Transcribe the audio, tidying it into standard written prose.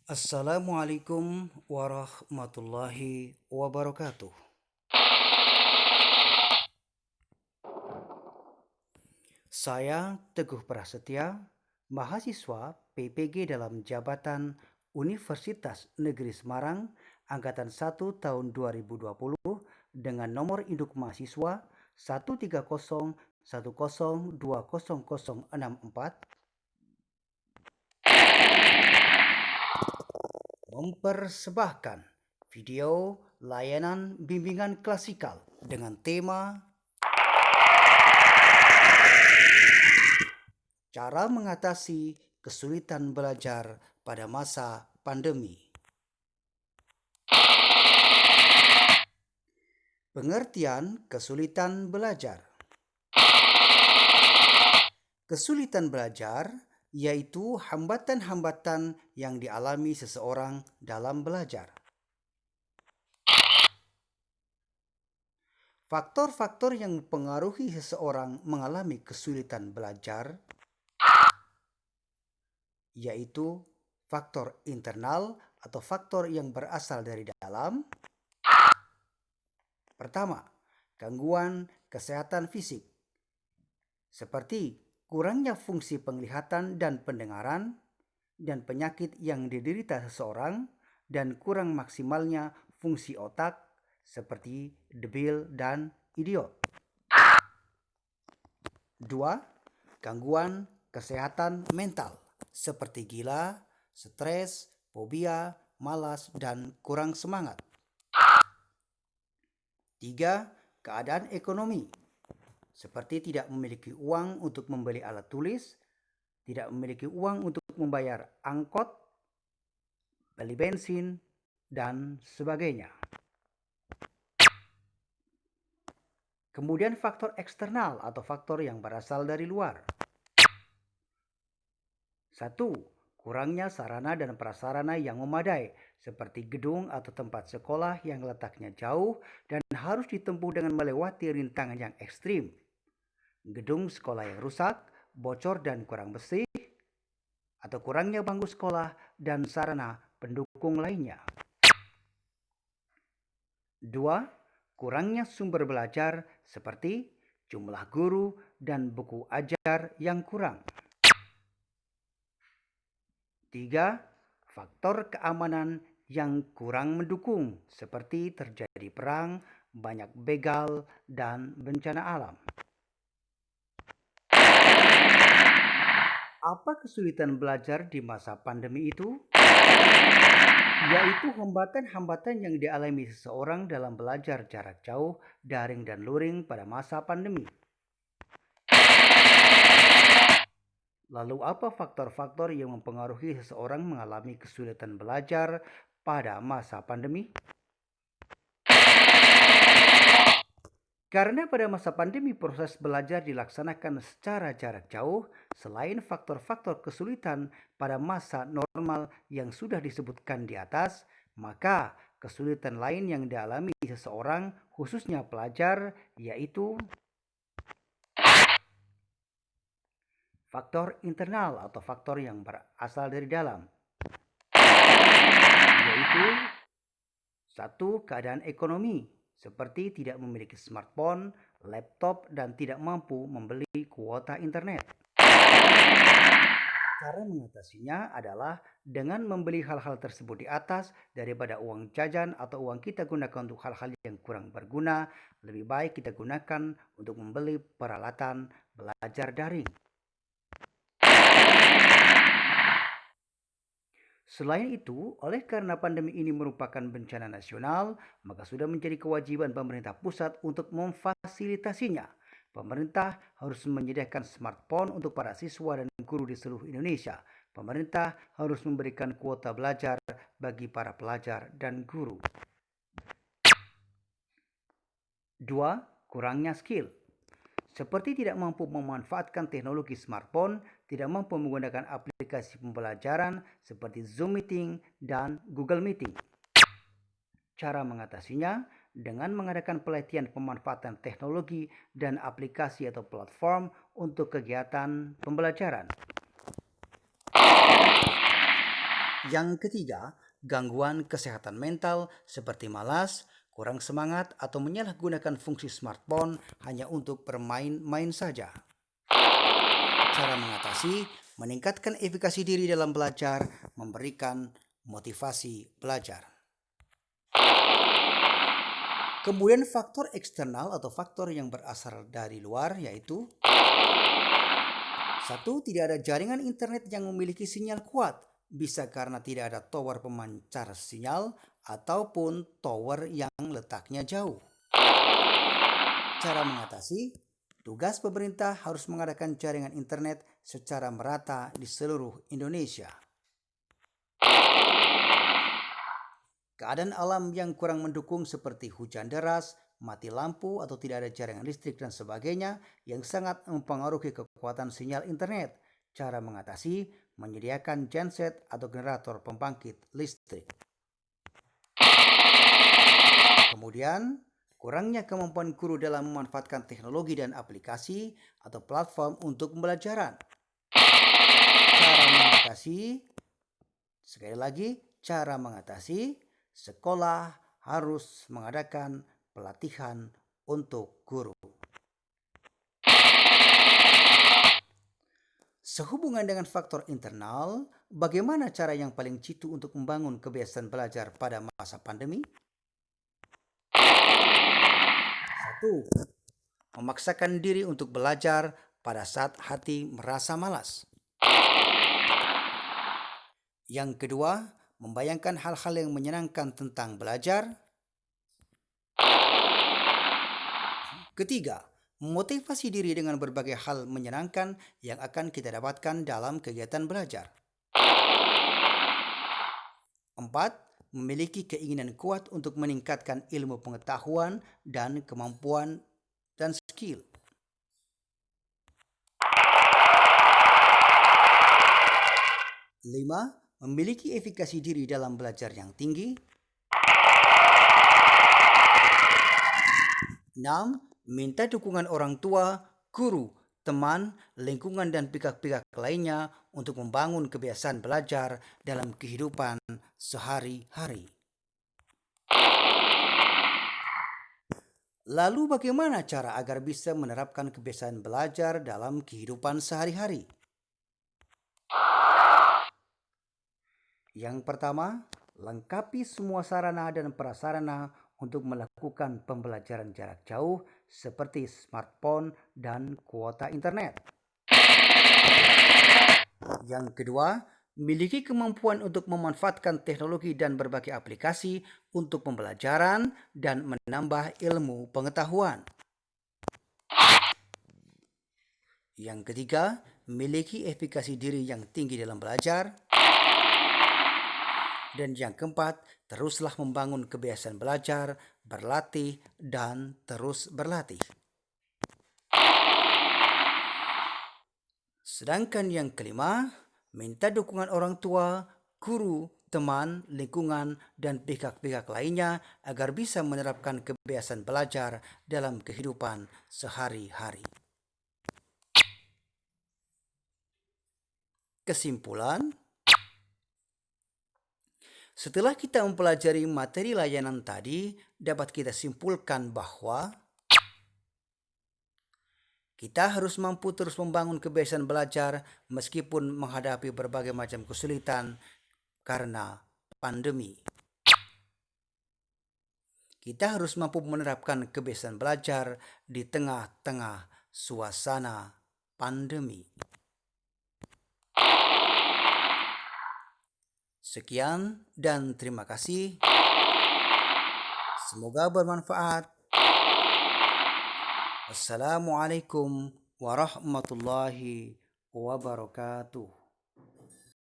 Assalamualaikum warahmatullahi wabarakatuh. Saya Teguh Prasetya, mahasiswa PPG dalam jabatan Universitas Negeri Semarang Angkatan 1 tahun 2020 dengan nomor induk mahasiswa 130102064 mempersembahkan video layanan bimbingan klasikal dengan tema cara mengatasi kesulitan belajar pada masa pandemi. Pengertian kesulitan belajar. Kesulitan belajar yaitu hambatan-hambatan yang dialami seseorang dalam belajar. Faktor-faktor yang mempengaruhi seseorang mengalami kesulitan belajar yaitu faktor internal atau faktor yang berasal dari dalam. Pertama, gangguan kesehatan fisik seperti kurangnya fungsi penglihatan dan pendengaran dan penyakit yang diderita seseorang dan kurang maksimalnya fungsi otak seperti debil dan idiot. Dua, gangguan kesehatan mental seperti gila, stres, fobia, malas, dan kurang semangat. Tiga, keadaan ekonomi seperti tidak memiliki uang untuk membeli alat tulis, tidak memiliki uang untuk membayar angkot, beli bensin, dan sebagainya. Kemudian faktor eksternal atau faktor yang berasal dari luar. Satu, kurangnya sarana dan prasarana yang memadai, seperti gedung atau tempat sekolah yang letaknya jauh dan harus ditempuh dengan melewati rintangan yang ekstrim. Gedung sekolah yang rusak, bocor dan kurang bersih, atau kurangnya bangku sekolah dan sarana pendukung lainnya. Dua, kurangnya sumber belajar seperti jumlah guru dan buku ajar yang kurang. Tiga, faktor keamanan yang kurang mendukung seperti terjadi perang, banyak begal, dan bencana alam. Apa kesulitan belajar di masa pandemi itu? Yaitu hambatan-hambatan yang dialami seseorang dalam belajar jarak jauh, daring dan luring pada masa pandemi. Lalu apa faktor-faktor yang mempengaruhi seseorang mengalami kesulitan belajar pada masa pandemi? Karena pada masa pandemi proses belajar dilaksanakan secara jarak jauh, selain faktor-faktor kesulitan pada masa normal yang sudah disebutkan di atas, maka kesulitan lain yang dialami seseorang, khususnya pelajar, yaitu faktor internal atau faktor yang berasal dari dalam, yaitu satu, keadaan ekonomi, seperti tidak memiliki smartphone, laptop, dan tidak mampu membeli kuota internet. Cara mengatasinya adalah dengan membeli hal-hal tersebut di atas daripada uang jajan atau uang kita gunakan untuk hal-hal yang kurang berguna, lebih baik kita gunakan untuk membeli peralatan belajar daring. Selain itu, oleh karena pandemi ini merupakan bencana nasional, maka sudah menjadi kewajiban pemerintah pusat untuk memfasilitasinya. Pemerintah harus menyediakan smartphone untuk para siswa dan guru di seluruh Indonesia. Pemerintah harus memberikan kuota belajar bagi para pelajar dan guru. Dua, kurangnya skill. Seperti tidak mampu memanfaatkan teknologi smartphone, tidak mampu menggunakan aplikasi pembelajaran seperti Zoom Meeting dan Google Meeting. Cara mengatasinya dengan mengadakan pelatihan pemanfaatan teknologi dan aplikasi atau platform untuk kegiatan pembelajaran. Yang ketiga, gangguan kesehatan mental seperti malas, kurang semangat, atau menyalahgunakan fungsi smartphone hanya untuk bermain-main saja. Cara mengatasi, meningkatkan efikasi diri dalam belajar, memberikan motivasi belajar. Kemudian faktor eksternal atau faktor yang berasal dari luar yaitu: satu, tidak ada jaringan internet yang memiliki sinyal kuat. Bisa karena tidak ada tower pemancar sinyal ataupun tower yang letaknya jauh. Cara mengatasi, tugas pemerintah harus mengadakan jaringan internet secara merata di seluruh Indonesia. Keadaan alam yang kurang mendukung seperti hujan deras, mati lampu atau tidak ada jaringan listrik dan sebagainya yang sangat mempengaruhi kekuatan sinyal internet. Cara mengatasi, menyediakan genset atau generator pembangkit listrik. Kemudian, kurangnya kemampuan guru dalam memanfaatkan teknologi dan aplikasi atau platform untuk pembelajaran. Cara mengatasi, sekali lagi, cara mengatasi, sekolah harus mengadakan pelatihan untuk guru. Sehubungan dengan faktor internal, bagaimana cara yang paling jitu untuk membangun kebiasaan belajar pada masa pandemi? 1. Memaksakan diri untuk belajar pada saat hati merasa malas. Yang kedua, membayangkan hal-hal yang menyenangkan tentang belajar. Ketiga, memotivasi diri dengan berbagai hal menyenangkan yang akan kita dapatkan dalam kegiatan belajar. 4. Memiliki keinginan kuat untuk meningkatkan ilmu pengetahuan dan kemampuan dan skill. 5. Memiliki efikasi diri dalam belajar yang tinggi. 6. Minta dukungan orang tua, guru, teman, lingkungan, dan pihak-pihak lainnya untuk membangun kebiasaan belajar dalam kehidupan sehari-hari. Lalu bagaimana cara agar bisa menerapkan kebiasaan belajar dalam kehidupan sehari-hari? Yang pertama, lengkapi semua sarana dan prasarana untuk melakukan pembelajaran jarak jauh seperti smartphone dan kuota internet. Yang kedua, miliki kemampuan untuk memanfaatkan teknologi dan berbagai aplikasi untuk pembelajaran dan menambah ilmu pengetahuan. Yang ketiga, miliki efikasi diri yang tinggi dalam belajar. Dan yang keempat, teruslah membangun kebiasaan belajar, berlatih, dan terus berlatih. Sedangkan yang kelima, minta dukungan orang tua, guru, teman, lingkungan, dan pihak-pihak lainnya agar bisa menerapkan kebiasaan belajar dalam kehidupan sehari-hari. Kesimpulan, setelah kita mempelajari materi layanan tadi, dapat kita simpulkan bahwa kita harus mampu terus membangun kebiasaan belajar meskipun menghadapi berbagai macam kesulitan karena pandemi. Kita harus mampu menerapkan kebiasaan belajar di tengah-tengah suasana pandemi. Sekian dan terima kasih. Semoga bermanfaat. Assalamualaikum warahmatullahi wabarakatuh.